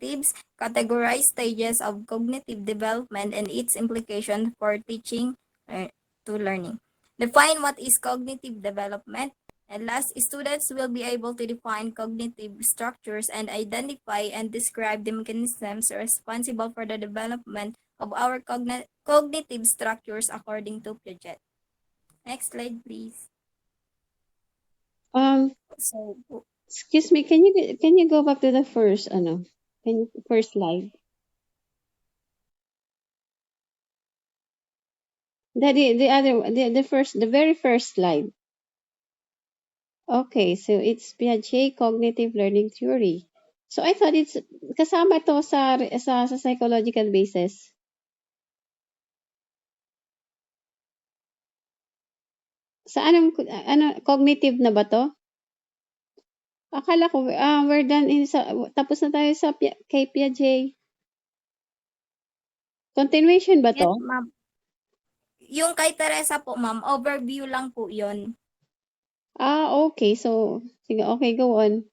objectives, categorize stages of cognitive development and its implication for teaching to learning. Define what is cognitive development. And last, students will be able to define cognitive structures and identify and describe the mechanisms responsible for the development of our cognitive structures according to Piaget. Next slide, please. So, Excuse me, can you go back to the first first slide? The very first slide. Okay, so it's Piaget cognitive learning theory. So I thought it's kasama to sa psychological basis. Sa cognitive na ba to? Akala ko we're done tapos na tayo sa kay Piaget. Continuation ba to? yes, ma'am. Yung kay Teresa po, ma'am, overview lang po yun. Okay. So, sige, okay, go on.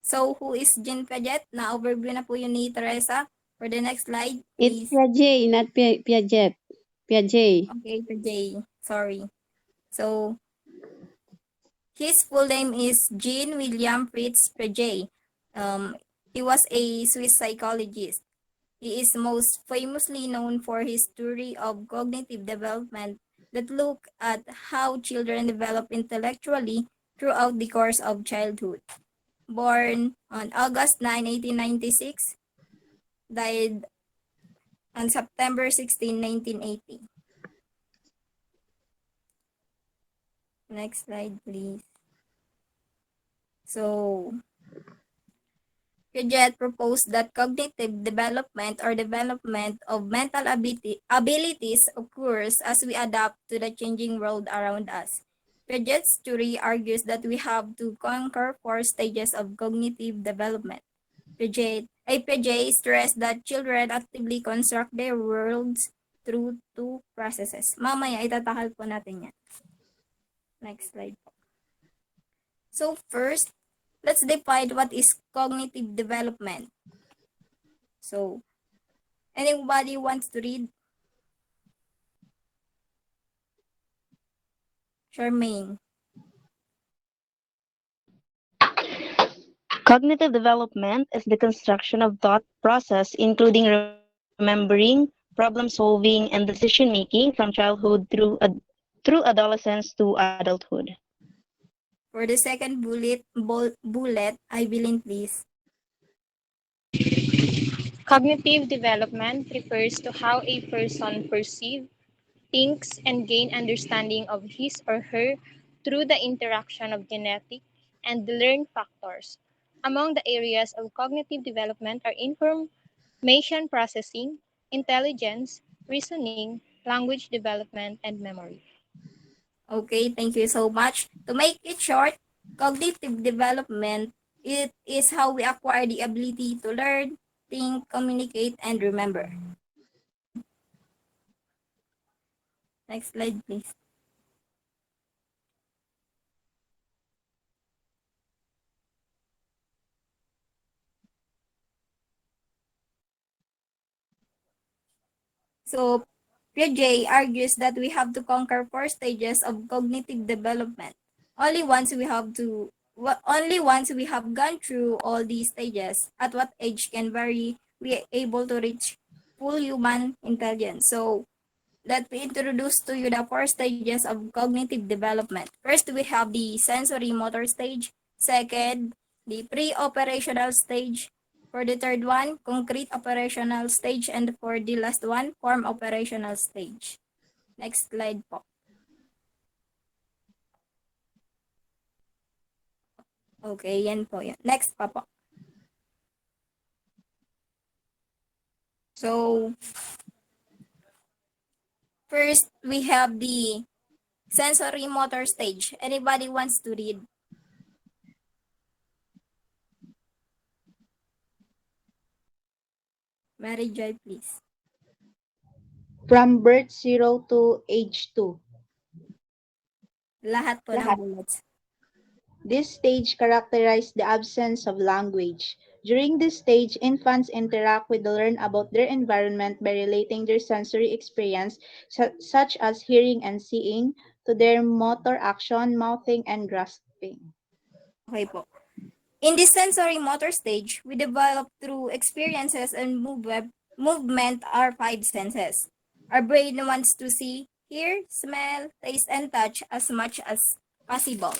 So, who is Jean Piaget? Na-overview na po yun ni Teresa. For the next slide, It's please. Piaget, not Piaget. Piaget. Okay, Piaget. Sorry. So, his full name is Jean William Fritz Piaget. He was a Swiss psychologist. He is most famously known for his theory of cognitive development that look at how children develop intellectually throughout the course of childhood. Born on August 9, 1896, died on September 16, 1980. Next slide, please. So, Piaget proposed that cognitive development or development of mental abilities occurs as we adapt to the changing world around us. Piaget's theory argues that we have to conquer 4 stages of cognitive development. Piaget stressed that children actively construct their worlds through 2 processes. Mamaya, itatakal po natin yan. Next slide po. So first, let's define what is cognitive development. So, anybody wants to read? Charmaine. Cognitive development is the construction of thought process, including remembering, problem solving, and decision making from childhood through adolescence to adulthood. For the second bullet, Evelyn, please. Cognitive development refers to how a person perceives, thinks, and gain understanding of his or her through the interaction of genetic and learned factors. Among the areas of cognitive development are information processing, intelligence, reasoning, language development, and memory. Okay, thank you so much. To make it short, cognitive development, it is how we acquire the ability to learn, think, communicate, and remember. Next slide, please. So, Piaget argues that we have to conquer 4 stages of cognitive development. Only once we have gone through all these stages, at what age can vary, we are able to reach full human intelligence. So, let me introduce to you the 4 stages of cognitive development. First, we have the sensory motor stage. Second, the pre-operational stage. For the third one, concrete operational stage. And for the last one, form operational stage. Next slide po. Okay, yan po yan. Next pa po. So, first, we have the sensory motor stage. Anybody wants to read? Mary Joy, please. From birth 0 to age 2. Lahat po ng bullets. This stage characterized the absence of language. During this stage, infants interact with the learn about their environment by relating their sensory experience, such as hearing and seeing, to their motor action, mouthing, and grasping. Okay po. In this sensory motor stage, we develop through experiences and movement our five senses. Our brain wants to see, hear, smell, taste, and touch as much as possible.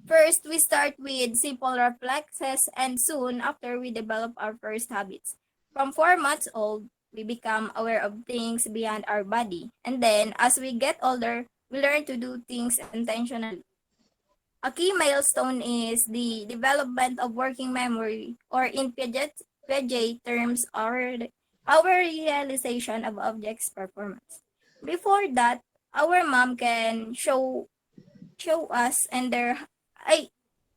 First, we start with simple reflexes, and soon after, we develop our first habits. From 4 months old, we become aware of things beyond our body. And then, as we get older, we learn to do things intentionally. A key milestone is the development of working memory, or in Piaget terms, our realization of objects' performance. Before that, our mom can show us and their I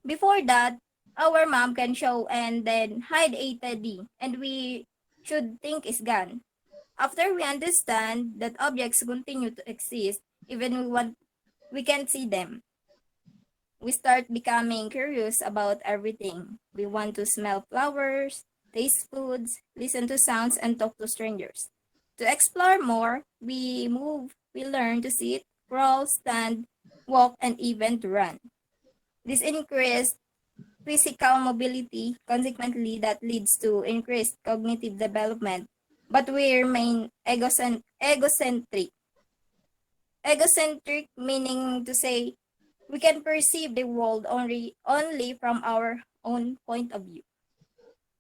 before that our mom can show and then hide a teddy and we should think is gone. After we understand that objects continue to exist even we can't see them, we start becoming curious about everything. We want to smell flowers, taste foods, listen to sounds, and talk to strangers. To explore more, we learn to sit, crawl, stand, walk, and even to run. This increased physical mobility, consequently, that leads to increased cognitive development, but we remain egocentric. Egocentric meaning to say we can perceive the world only from our own point of view.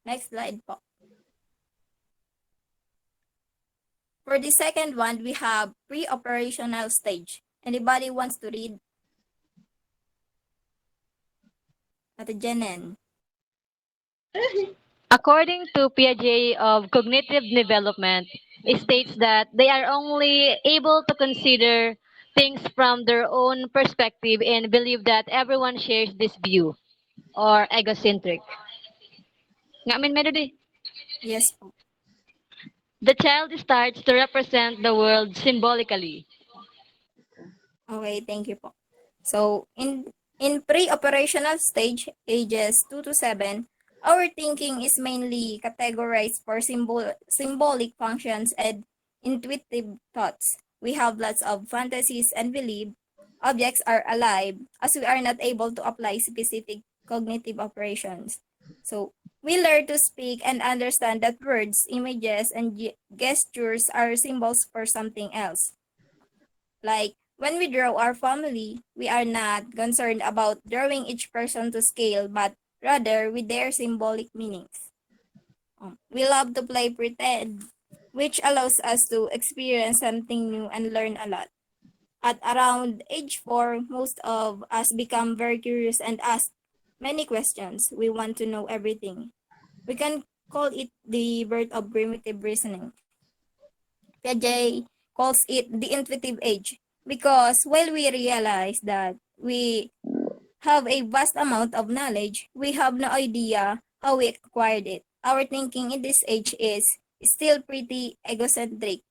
Next slide po. For the second one, we have pre-operational stage. Anybody wants to read? Ate Jenen. According to Piaget of cognitive development, it states that they are only able to consider things from their own perspective and believe that everyone shares this view, or egocentric. Nga min melody. Yes po. The child starts to represent the world symbolically. Okay, thank you po. So, in pre-operational stage, ages 2 to 7, our thinking is mainly categorized for symbolic functions and intuitive thoughts. We have lots of fantasies and believe objects are alive as we are not able to apply specific cognitive operations. So, we learn to speak and understand that words, images, and gestures are symbols for something else. Like, when we draw our family, we are not concerned about drawing each person to scale, but rather with their symbolic meanings. We love to play pretend, which allows us to experience something new and learn a lot. At around age 4, most of us become very curious and ask many questions. We want to know everything. We can call it the birth of primitive reasoning. Piaget calls it the intuitive age because while we realize that we have a vast amount of knowledge, we have no idea how we acquired it. Our thinking in this age is still pretty egocentric.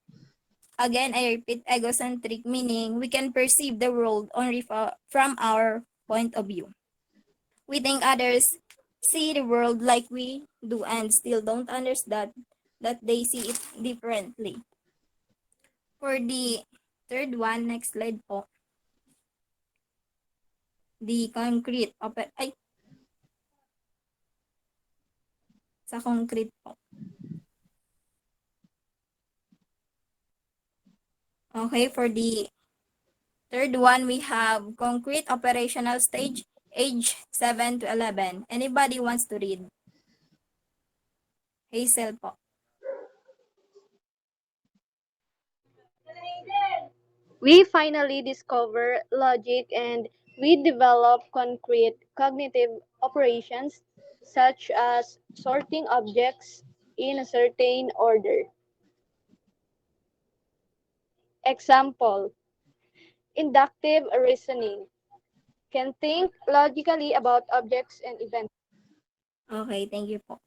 Again, I repeat, egocentric meaning we can perceive the world only from our point of view. We think others see the world like we do and still don't understand that they see it differently. For the third one, next slide po. The concrete sa concrete po. Okay, for the third one, we have concrete operational stage, age 7 to 11. Anybody wants to read? Hazel po. We finally discover logic and we develop concrete cognitive operations such as sorting objects in a certain order. Example, inductive reasoning can think logically about objects and events. Okay, thank you po.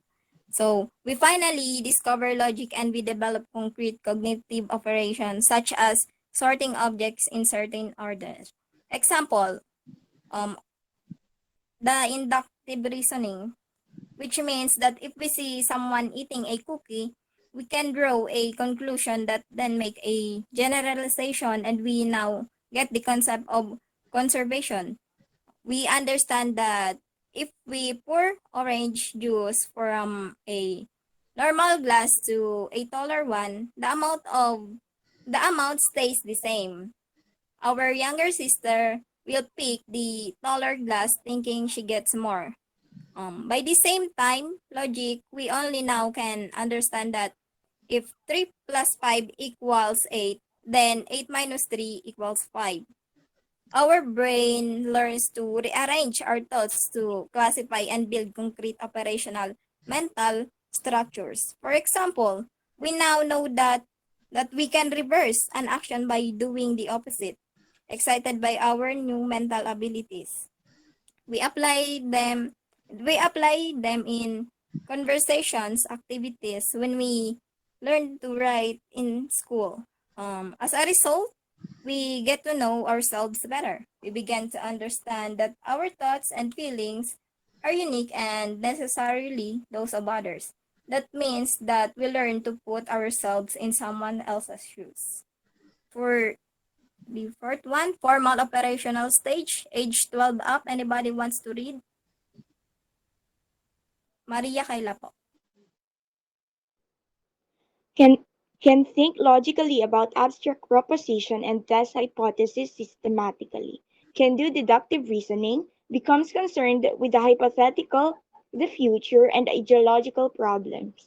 So, we finally discover logic and we develop concrete cognitive operations such as sorting objects in certain orders. Example, the inductive reasoning, which means that if we see someone eating a cookie, we can draw a conclusion that then make a generalization, and we now get the concept of conservation. We understand that if we pour orange juice from a normal glass to a taller one, the amount stays the same. Our younger sister will pick the taller glass thinking she gets more. By the same time logic, we only now can understand that if 3 plus 5 equals 8, then 8 minus 3 equals 5. Our brain learns to rearrange our thoughts to classify and build concrete operational mental structures. For example, we now know that we can reverse an action by doing the opposite, excited by our new mental abilities. We apply them in conversations, activities when we learn to write in school. As a result, we get to know ourselves better. We begin to understand that our thoughts and feelings are unique and necessarily those of others. That means that we learn to put ourselves in someone else's shoes. For the fourth one, formal operational stage, age 12 up. Anybody wants to read? Maria Kayla po. Can think logically about abstract proposition and test hypotheses systematically, can do deductive reasoning, becomes concerned with the hypothetical, the future, and ideological problems.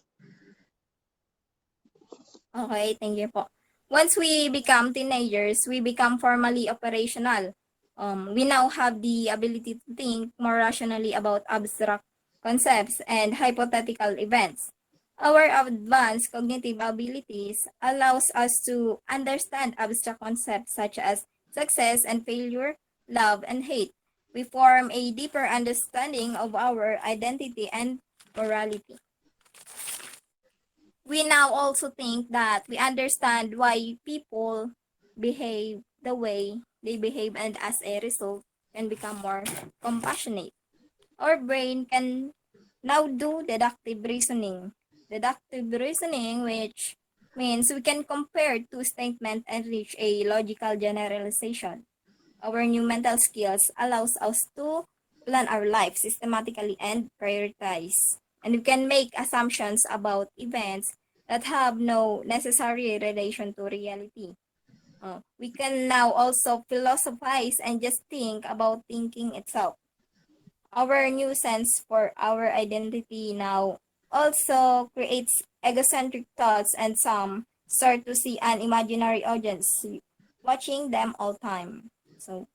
Okay, thank you po. Once we become teenagers, we become formally operational. We now have the ability to think more rationally about abstract concepts and hypothetical events. Our advanced cognitive abilities allows us to understand abstract concepts such as success and failure, love and hate. We form a deeper understanding of our identity and morality. We now also think that we understand why people behave the way they behave, and as a result can become more compassionate. Our brain can now do deductive reasoning. Deductive reasoning, which means we can compare two statements and reach a logical generalization. Our new mental skills allows us to plan our life systematically and prioritize. And we can make assumptions about events that have no necessary relation to reality. We can now also philosophize and just think about thinking itself. Our new sense for our identity now also creates egocentric thoughts, and some start to see an imaginary audience watching them all time. So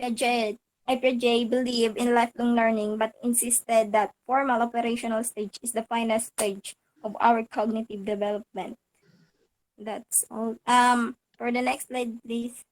Piaget believed in lifelong learning but insisted that formal operational stage is the finest stage of our cognitive development. That's all. For the next slide, please.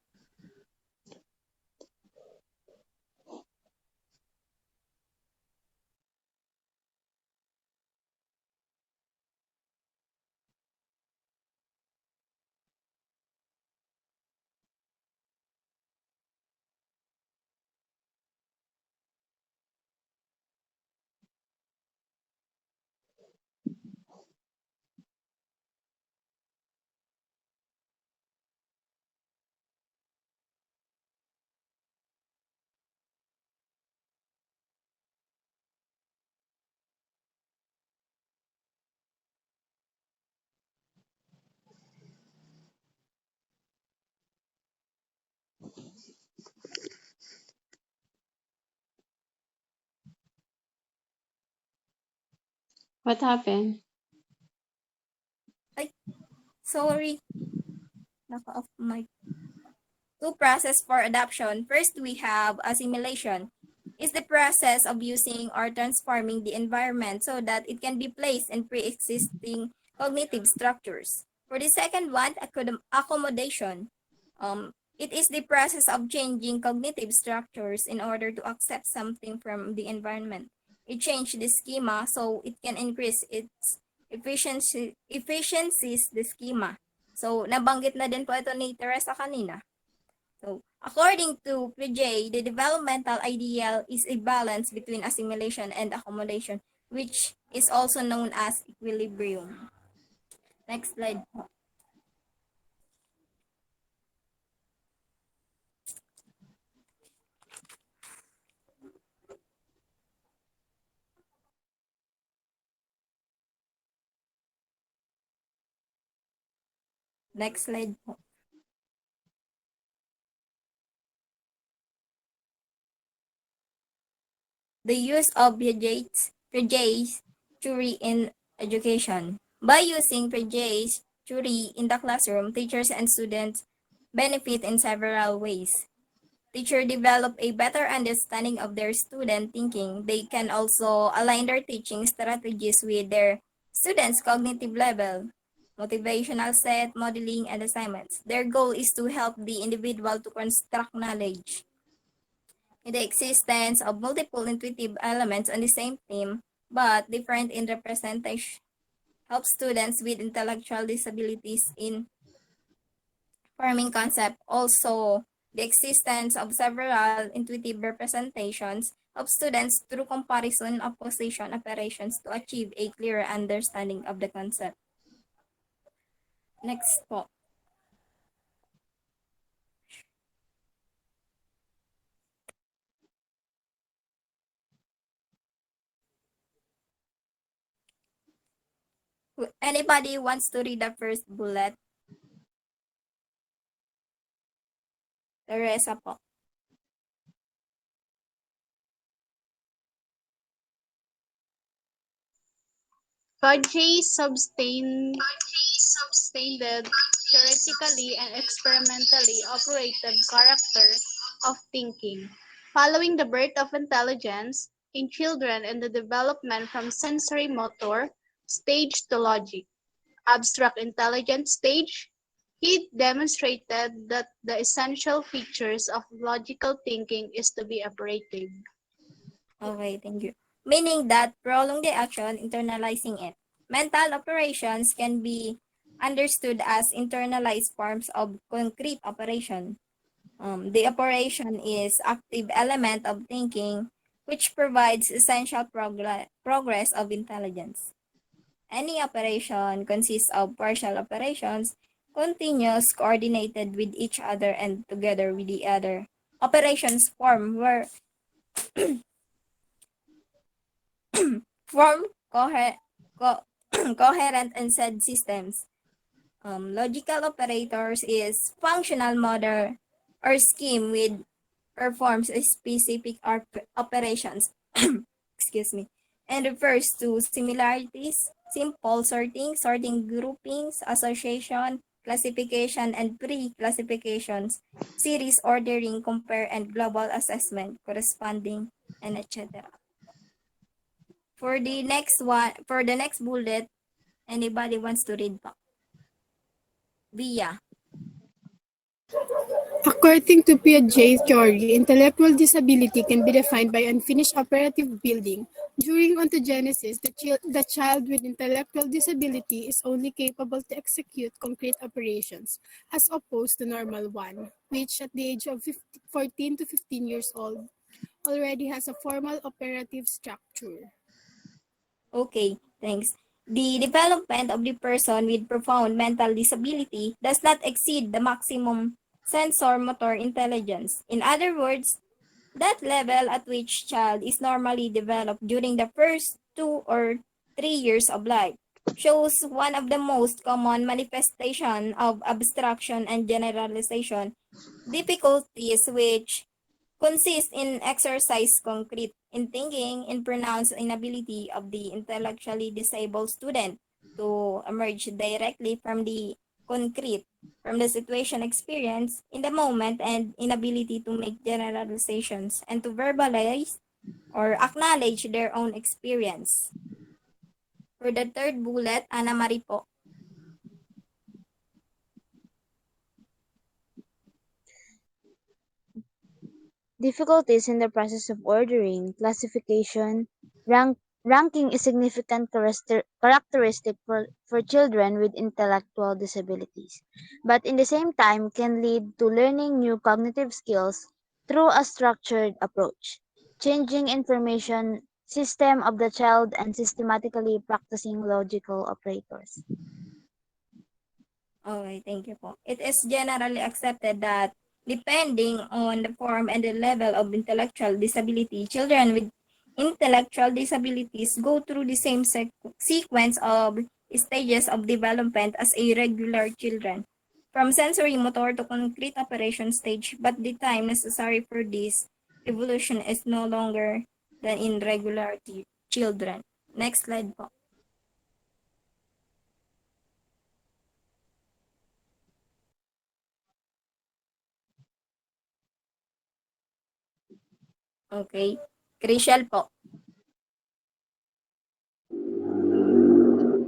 What happened? Sorry. Naka-off mic. Two process for adoption. First, we have assimilation. It's the process of using or transforming the environment so that it can be placed in pre-existing cognitive structures. For the second one, accommodation. It is the process of changing cognitive structures in order to accept something from the environment. It changes the schema so it can increase its efficiencies the schema. So, nabanggit na din po ito ni Teresa kanina. So, According to Piaget, the developmental ideal is a balance between assimilation and accumulation, which is also known as equilibrium. Next slide po. Next slide po. The use of Piaget's theory in education. By using Piaget's theory in the classroom, teachers and students benefit in several ways. Teachers develop a better understanding of their student thinking. They can also align their teaching strategies with their students' cognitive level, motivational set, modeling, and assignments. Their goal is to help the individual to construct knowledge. In the existence of multiple intuitive elements on the same theme, but different in representation, help students with intellectual disabilities in forming concept. Also, the existence of several intuitive representations of students through comparison of position operations to achieve a clearer understanding of the concept. Next po. Anybody wants to read the first bullet? Teresa po. Fudge sustained theoretically and experimentally operated character of thinking, following the birth of intelligence in children and the development from sensory motor stage to logic, abstract intelligence stage. He demonstrated that the essential features of logical thinking is to be operative. Okay, thank you. Meaning that prolong the action, internalizing it. Mental operations can be understood as internalized forms of concrete operation. The operation is active element of thinking, which provides essential progress of intelligence. Any operation consists of partial operations, continuous, coordinated with each other and together with the other. Operations form coherent and said systems. Logical operators is functional model or scheme with performs a specific operations. Excuse me. And refers to similarities, simple sorting, sorting groupings, association, classification, and pre-classifications, series ordering, compare, and global assessment, corresponding, and etc. For the next bullet, anybody wants to read pa? Via. According to Piaget's theory, intellectual disability can be defined by unfinished operative building. During ontogenesis, the child with intellectual disability is only capable to execute concrete operations, as opposed to normal one, which at the age of 14 to 15 years old already has a formal operative structure. Okay, thanks. The development of the person with profound mental disability does not exceed the maximum sensor motor intelligence. In other words, that level at which child is normally developed during the first 2 or 3 years of life shows one of the most common manifestation of abstraction and generalization difficulties, which consist in exercise concrete in thinking in pronounced inability of the intellectually disabled student to emerge directly from the concrete, from the situation experience in the moment, and inability to make generalizations and to verbalize or acknowledge their own experience. For the third bullet, Ana Marie po. Difficulties in the process of ordering, classification, Ranking is significant characteristic for children with intellectual disabilities, but in the same time can lead to learning new cognitive skills through a structured approach, changing information system of the child and systematically practicing logical operators. Okay, thank you po. It is generally accepted that depending on the form and the level of intellectual disability, children with intellectual disabilities go through the same sequence of stages of development as a regular children, from sensory motor to concrete operation stage, but the time necessary for this evolution is no longer than in regular children. Next slide po. Okay. Crucial po.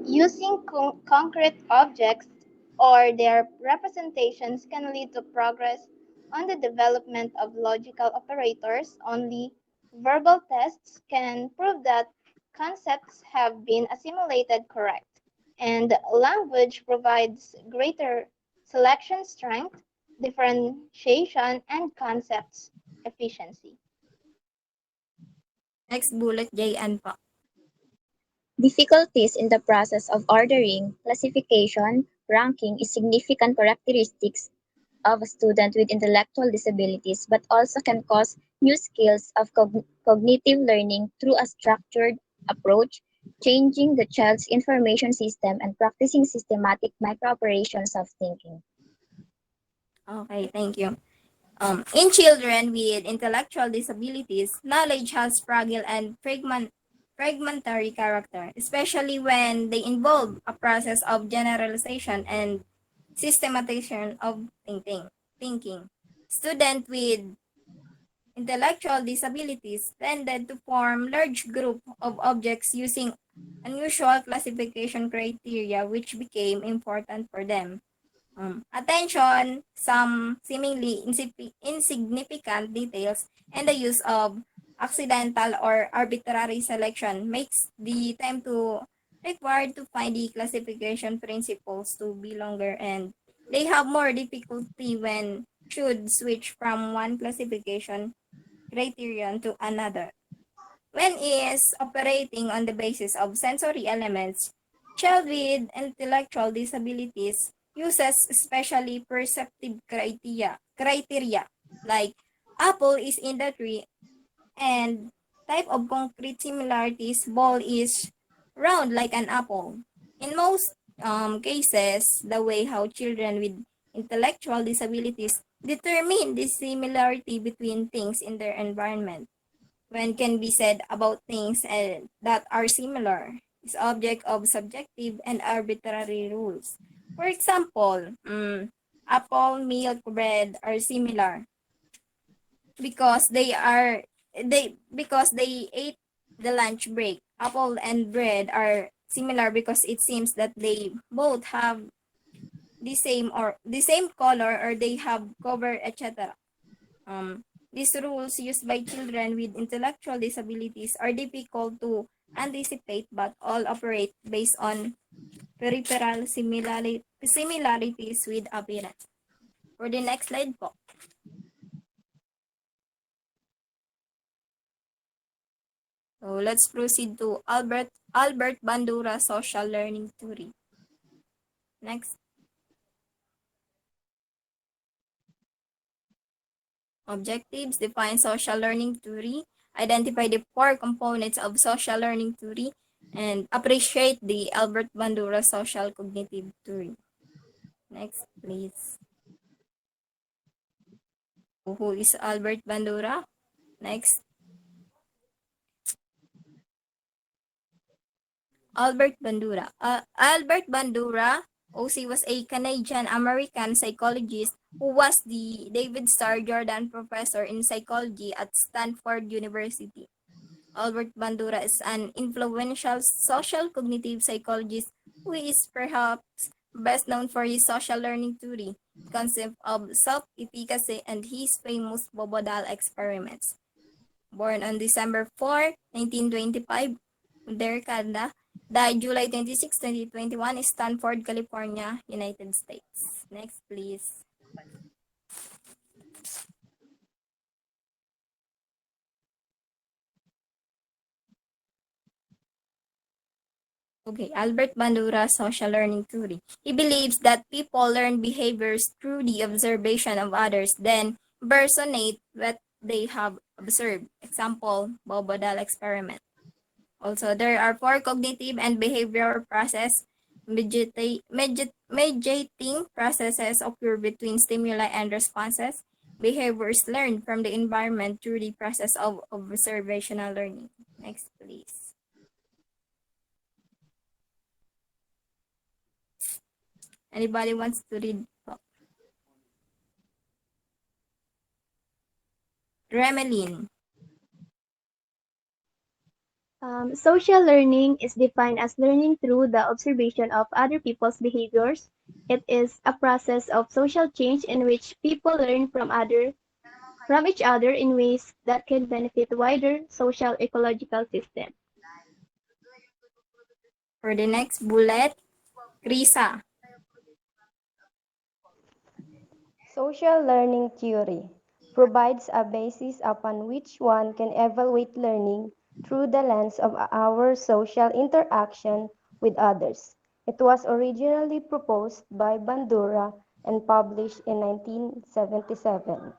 Using concrete objects or their representations can lead to progress on the development of logical operators. Only verbal tests can prove that concepts have been assimilated correct, and language provides greater selection strength, differentiation, and concepts efficiency. Next bullet, JN po. Difficulties in the process of ordering, classification, ranking is significant characteristics of a student with intellectual disabilities, but also can cause new skills of cognitive learning through a structured approach, changing the child's information system and practicing systematic microoperations of thinking. Okay, thank you. In children with intellectual disabilities, knowledge has fragile and fragmentary character, especially when they involve a process of generalization and systematization of thinking. Students with intellectual disabilities tended to form large group of objects using unusual classification criteria, which became important for them. Attention, some seemingly insignificant details, and the use of accidental or arbitrary selection makes the time to required to find the classification principles to be longer, and they have more difficulty when should switch from one classification criterion to another. When is operating on the basis of sensory elements, child with intellectual disabilities uses especially perceptive criteria like apple is in the tree and type of concrete similarities ball is round like an apple. In most cases, the way how children with intellectual disabilities determine the similarity between things in their environment when can be said about things that are similar is object of subjective and arbitrary rules. For example, apple, milk, bread are similar because they ate the lunch break. Apple and bread are similar because it seems that they both have the same color or they have cover, etc. These rules used by children with intellectual disabilities are difficult to anticipate but all operate based on peripheral similarities with appearance. For the next slide po. So let's proceed to Albert Bandura Social Learning Theory. Next. Objectives: define social learning theory, identify the four components of social learning theory, and appreciate the Albert Bandura social cognitive theory. Next, please. Who is Albert Bandura? Next. Albert Bandura. Albert Bandura, OC, was a Canadian-American psychologist who was the David Starr Jordan Professor in Psychology at Stanford University. Albert Bandura is an influential social cognitive psychologist who is perhaps best known for his social learning theory, concept of self-efficacy, and his famous Bobodal experiments. Born on December 4, 1925, Dercada, died July 26, 2021, Stanford, California, United States. Next, please. Okay, Albert Bandura, Social Learning Theory. He believes that people learn behaviors through the observation of others, then personate what they have observed. Example, Bobodal experiment. Also, there are 4 cognitive and behavioral process. Mediating processes occur between stimuli and responses. Behaviors learned from the environment through the process of observational learning. Next, please. Anybody wants to read? Remelin. Social learning is defined as learning through the observation of other people's behaviors. It is a process of social change in which people learn from each other in ways that can benefit wider social ecological system. For the next bullet, Krisa. Social learning theory provides a basis upon which one can evaluate learning through the lens of our social interaction with others. It was originally proposed by Bandura and published in 1977.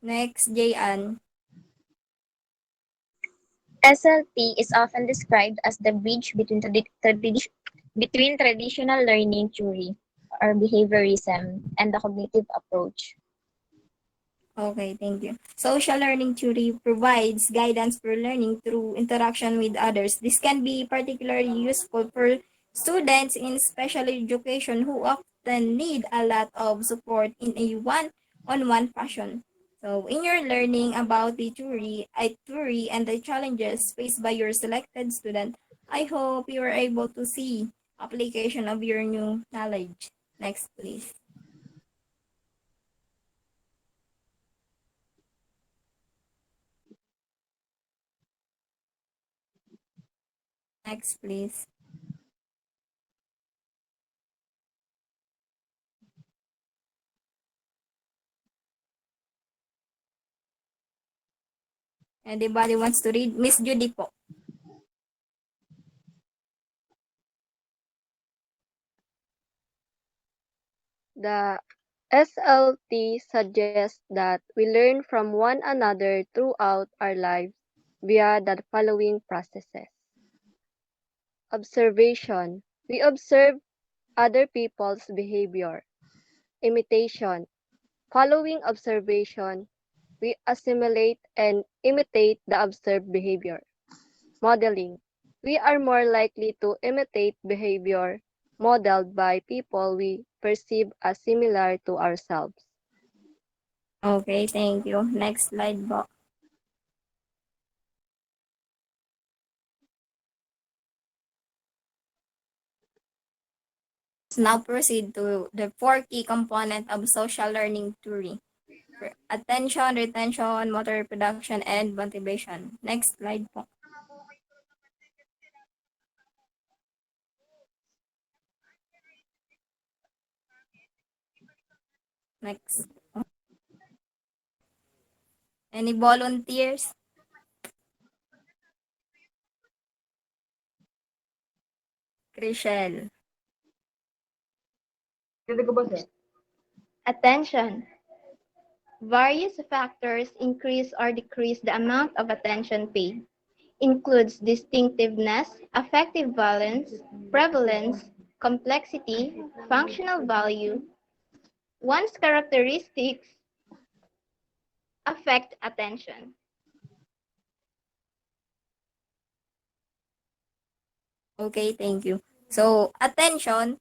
Next, Jayan. SLT is often described as the bridge between traditional learning theory or behaviorism and the cognitive approach. Okay, thank you. Social learning theory provides guidance for learning through interaction with others. This can be particularly useful for students in special education who often need a lot of support in a one-on-one fashion. So, in your learning about the theory and the challenges faced by your selected student, I hope you are able to see application of your new knowledge. Next, please. Next, please. Anybody wants to read? Miss Judy po. The SLT suggests that we learn from one another throughout our lives via the following processes. Observation. We observe other people's behavior. Imitation. Following observation, we assimilate and imitate the observed behavior. Modeling. We are more likely to imitate behavior modeled by people we perceive as similar to ourselves. Okay, thank you. Next slide po. Let's now proceed to the 4 key components of social learning theory. Attention, retention, motor reproduction, and motivation. Next slide po. Next. Any volunteers? Chriselle. Attention. Various factors increase or decrease the amount of attention paid. Includes distinctiveness, affective valence, prevalence, complexity, functional value. One's characteristics affect attention. Okay, thank you. So, attention,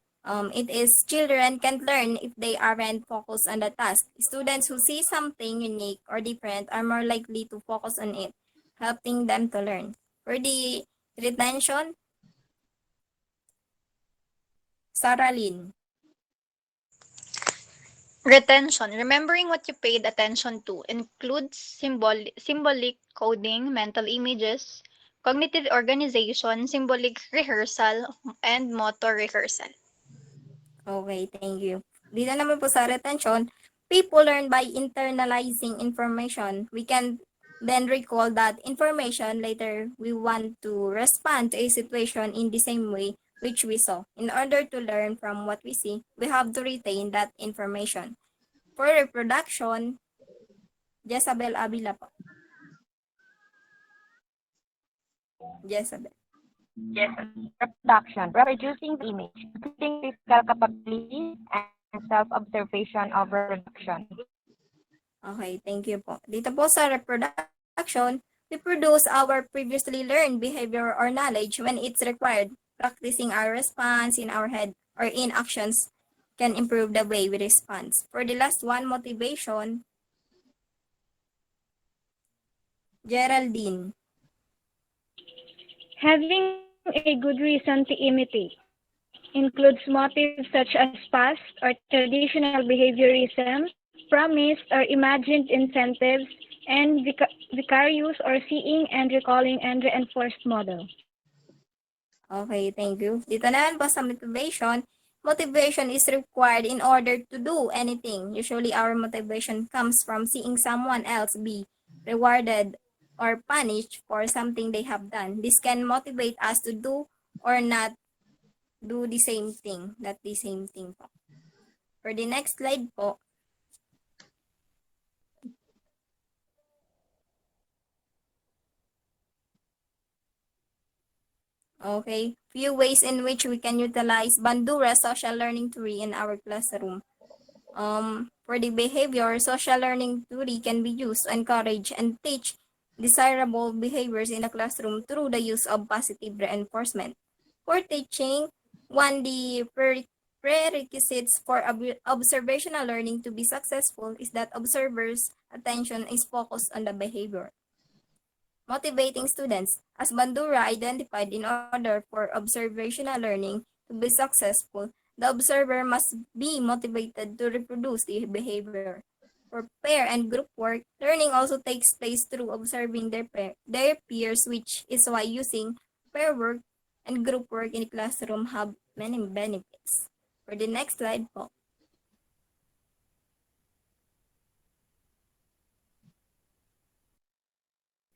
it is children can learn if they aren't focused on the task. Students who see something unique or different are more likely to focus on it, helping them to learn. For the retention, Sarah Lynn. Retention. Remembering what you paid attention to includes symbolic coding, mental images, cognitive organization, symbolic rehearsal, and motor rehearsal. Okay, thank you. Dito naman po sa retention, people learn by internalizing information. We can then recall that information later. We want to respond to a situation in the same way which we saw. In order to learn from what we see, we have to retain that information. For reproduction, Jezabel Avila po. Jezabel. Yes, reproduction, reproducing the image, including physical capabilities and self-observation of reproduction. Okay, thank you po. Dito po sa reproduction, we produce our previously learned behavior or knowledge when it's required. Practicing our response in our head or in actions can improve the way we respond. For the last one, motivation, Geraldine. Having a good reason to imitate includes motives such as past or traditional behaviorism, promised or imagined incentives, and vicarious or seeing and recalling and reinforced model. Okay, thank you. Dito naman po sa motivation, motivation is required in order to do anything. Usually, our motivation comes from seeing someone else be rewarded or punished for something they have done. This can motivate us to do or not do the same thing, not the same thing po. For the next slide po, okay, few ways in which we can utilize Bandura social learning theory in our classroom. For the behavior, social learning theory can be used to encourage and teach desirable behaviors in the classroom through the use of positive reinforcement. For teaching, the prerequisites for observational learning to be successful is that observers' attention is focused on the behavior. Motivating students, as Bandura identified, in order for observational learning to be successful, the observer must be motivated to reproduce the behavior. For pair and group work, learning also takes place through observing their peers, which is why using pair work and group work in the classroom have many benefits. For the next slide po.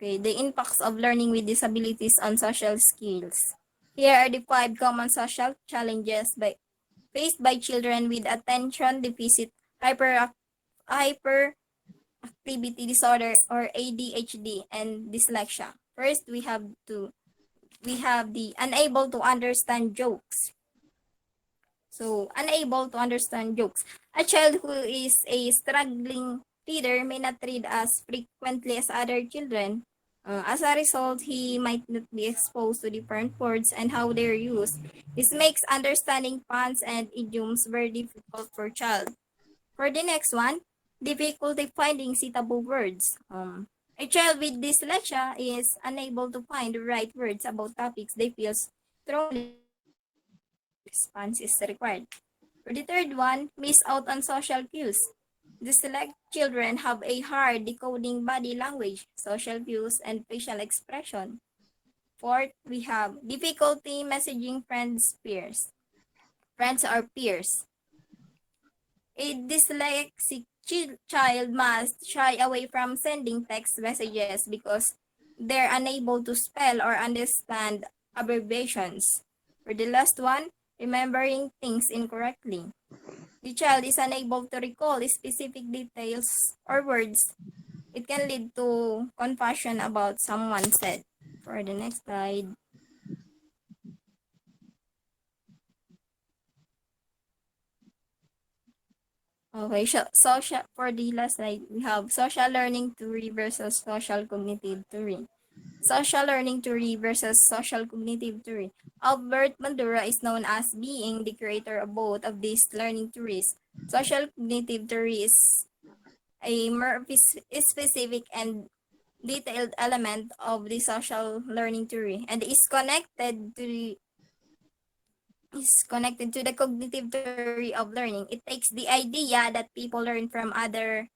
Okay, the impacts of learning with disabilities on social skills. Here are the 5 common social challenges faced by children with attention deficit hyperactivity disorder or ADHD and dyslexia. First, we have the unable to understand jokes. So, unable to understand jokes. A child who is a struggling reader may not read as frequently as other children. As a result, he might not be exposed to different words and how they're used. This makes understanding puns and idioms very difficult for a child. For the next one, difficulty finding suitable words. A child with dyslexia is unable to find the right words about topics they feel strongly. Response is required. For the third one, miss out on social cues. Dyslexic children have a hard decoding body language, social cues, and facial expression. Fourth, we have difficulty messaging friends or peers. A dyslexic child must shy away from sending text messages because they're unable to spell or understand abbreviations. For the last one, remembering things incorrectly. The child is unable to recall specific details or words. It can lead to confusion about someone said. For the next slide. Okay, so for the last slide, we have social learning theory versus social cognitive theory. Social learning theory versus social cognitive theory. Albert Bandura is known as being the creator of both of these learning theories. Social cognitive theory is a more specific and detailed element of the social learning theory and is connected to is connected to the cognitive theory of learning. It takes the idea that people learn from other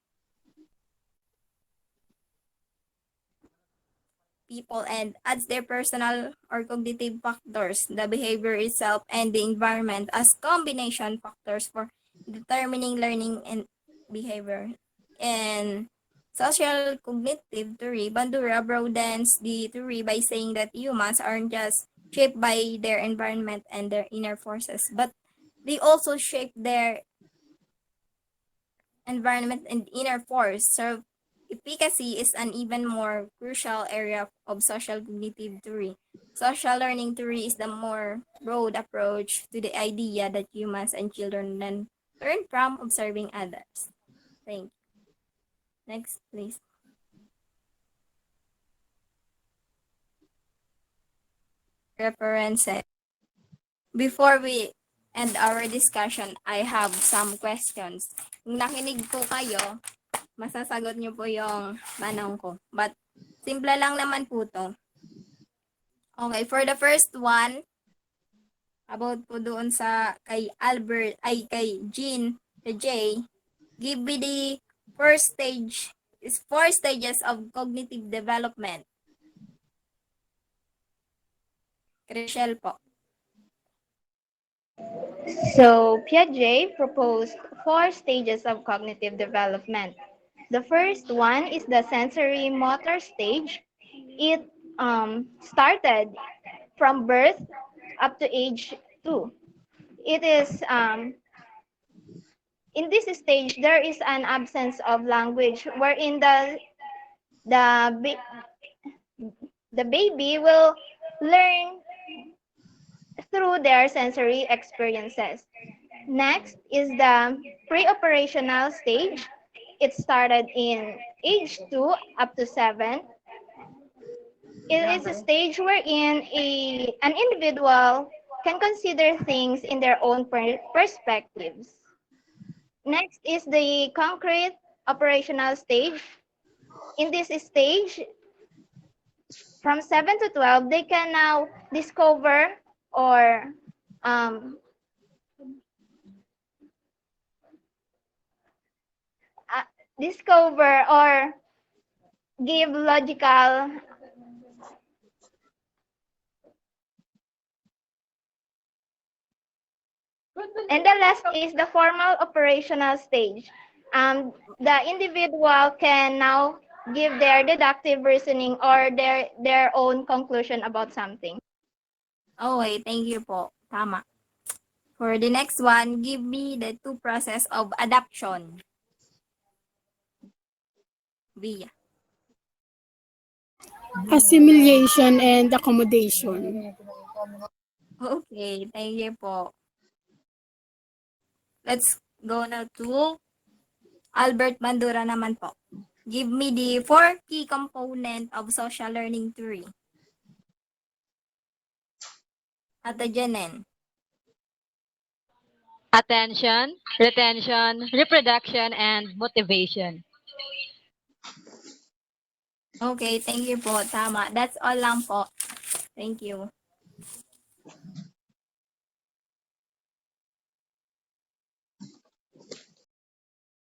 people and adds their personal or cognitive factors, the behavior itself, and the environment as combination factors for determining learning and behavior. In social cognitive theory, Bandura broadens the theory by saying that humans aren't just shaped by their environment and their inner forces, but they also shape their environment and inner force. So efficacy is an even more crucial area of social cognitive theory. Social learning theory is the more broad approach to the idea that humans and children learn from observing others. Thank you. Next, please. References. Before we end our discussion, I have some questions. Kung nakinig po kayo, masasagot niyo po yung tanong ko. But, simple lang naman po to. Okay, for the first one, about po doon sa kay Albert, ay kay Jean, the J, give me the first stage, is 4 stages of cognitive development. Chriselle po. So, Piaget proposed 4 stages of cognitive development. The first one is the sensory motor stage. It started from birth up to age 2. It is, in this stage, there is an absence of language wherein the baby will learn through their sensory experiences. Next is the pre-operational stage. It started in age 2 up to 7. It is a stage wherein an individual can consider things in their own perspectives. Next is the concrete operational stage. In this stage, from 7 to 12, they can now discover or give logical and the last is the formal operational stage. The individual can now give their deductive reasoning or their own conclusion about something. Okay, thank you po. Tama. For the next one, give me the 2 process of adaptation. Via. Assimilation and accommodation. Okay, thank you po. Let's go now to Albert Bandura naman po. Give me the 4 key component of social learning theory. Ate Janen. Attention, retention, reproduction, and motivation. Okay, thank you po. Tama. That's all lang po. Thank you.